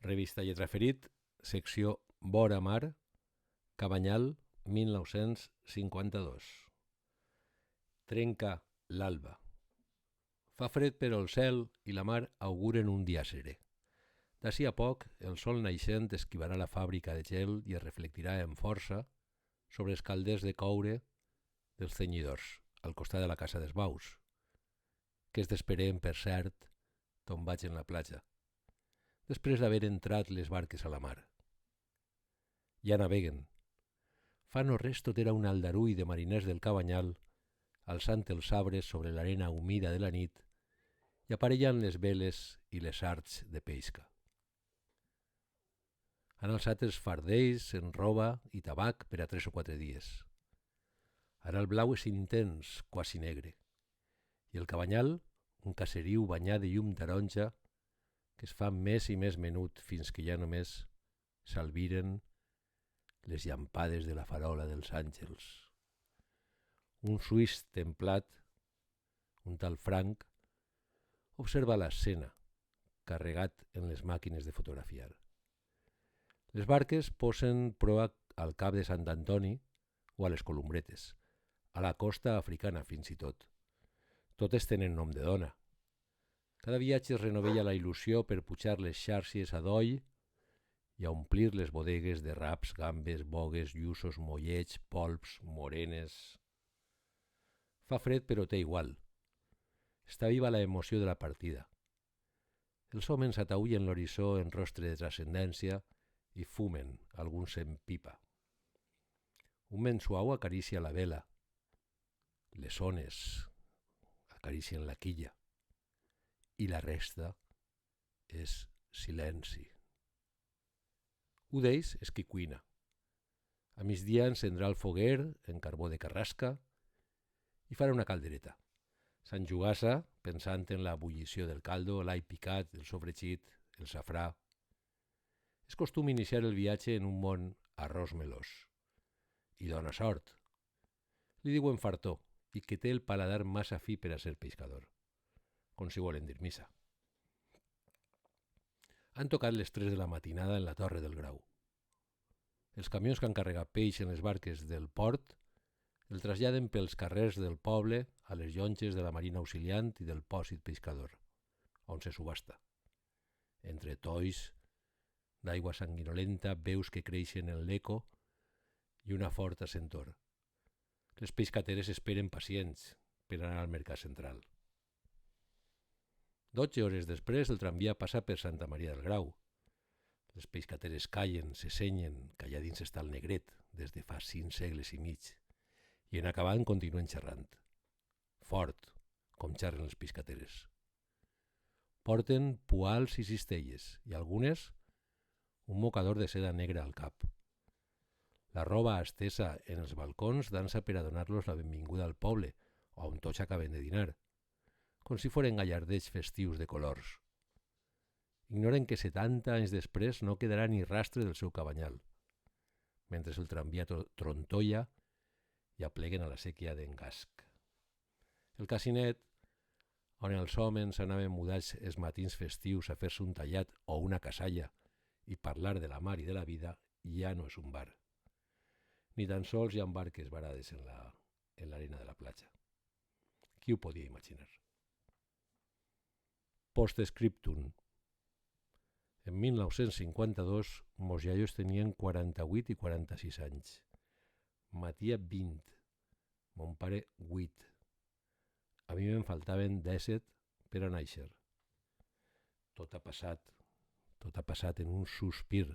Revista Lletra Ferit, secció Vora Mar, Cabanyal, 1952. Trenca l'alba. Fa fred però el cel i la mar auguren un dia serè. D'ací a poc, el sol naixent esquivarà la fàbrica de gel i es reflectirà en força sobre els calders de coure dels tenyidors, al costat de la casa dels Baus, que es desperem, per cert, tombats en la platja, després d'haver entrat les barques a la mar. Ja naveguen. Fa no res tot era un aldarull de mariners del Cabanyal, alçant els sabres sobre l'arena humida de la nit i aparellant les veles i les arts de pesca. Han alçat els fardells en roba i tabac per a 3 o 4 dies. Ara el blau és intens, quasi negre, i el Cabanyal, un caseriu banyat de llum taronja, que es fa més i més menut fins que ja només s'albiren les llampades de la farola dels àngels. Un suís templat, un tal Frank, observa l'escena, carregat en les màquines de fotografiar. Les barques posen proa al cap de Sant Antoni o a les Columbretes, a la costa africana fins i tot. Totes tenen nom de dona. Cada viatge es renovella la il·lusió per pujar les xàrcies a doll i a omplir les bodegues de raps, gambes, bogues, lluços, mollets, polps, morenes. Fa fred però té igual. Està viva la emoció de la partida. Els homes ataüllen l'horitzó en rostre de transcendència i fumen, alguns en pipa. Un vent suau acaricia la vela. Les ones acaricien la quilla. I la resta és silenci. Un d'ells és qui cuina. A migdia encendrà el foguer en carbó de carrasca i farà una caldereta. S'enjugassa pensant en la bullició del caldo, l'all picat, el sofregit, el safrà. És costum iniciar el viatge en un món arròs melós. I dona sort. Li diuen fartó i que té el paladar massa fi per a ser pescador. Com si volen dir missa. Han tocat les 3 de la matinada en la Torre del Grau. Els camions que han carregat peix en les barques del port el traslladen pels carrers del poble a les llonges de la Marina Auxiliant i del Pòsit Pescador, on se subhasta. Entre tois, d'aigua sanguinolenta, veus que creixen en l'eco i una forta sentor. Les pescateres esperen pacients per anar al mercat central. 12 hores després el tramvia passa per Santa Maria del Grau. Les pescateres callen, se senyen, que allà dins està el negret, des de fa 5 segles i mig, i en acabant continuen xerrant. Fort, com xerren les pescateres. Porten puals i cistelles, i algunes un mocador de seda negra al cap. La roba estesa en els balcons dansa per a donar-los la benvinguda al poble, on tots acaben de dinar, com si foren gallardets festius de colors. Ignoren que 70 anys després no quedarà ni rastre del seu cabanyal, mentre el tramvia trontolla i apleguen a la sèquia d'en Gasc. El casinet, on els homes anaven mudats els matins festius a fer-se un tallat o una casalla i parlar de la mar i de la vida, ja no és un bar. Ni tan sols hi ha barques varades en l'arena de la platja. Qui ho podia imaginar? Postscriptum. En 1952, mos iaios tenien 48 i 46 anys. Matia 20. Mon pare 8. A mi me'n faltaven 17 per a néixer. Tot ha passat en un sospir.